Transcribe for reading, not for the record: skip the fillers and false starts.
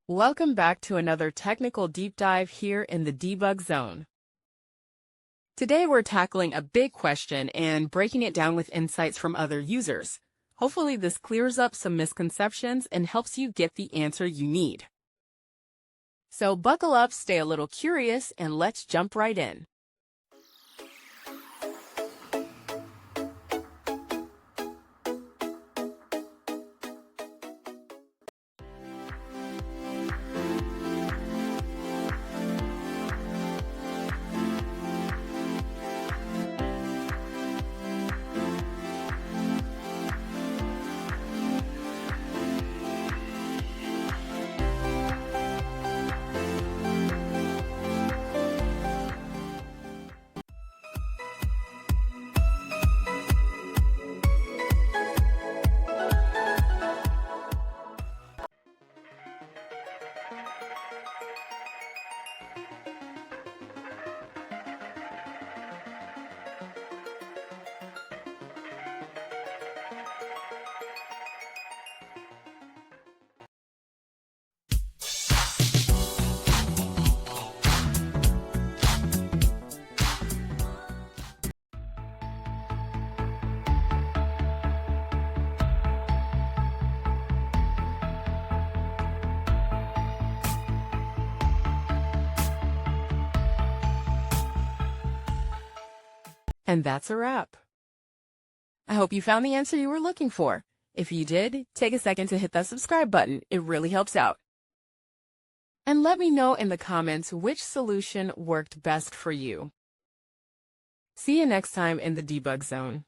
Welcome back to another technical deep dive here in the debug zone. Today we're tackling a big question and breaking it down with insights from other users. Hopefully this clears up some misconceptions and helps you get the answer you need. So buckle up, stay a little curious, and let's jump right in. And that's a wrap. I hope you found the answer you were looking for. If you did, take a second to hit that subscribe button. It really helps out. And let me know in the comments which solution worked best for you. See you next time in the debug zone.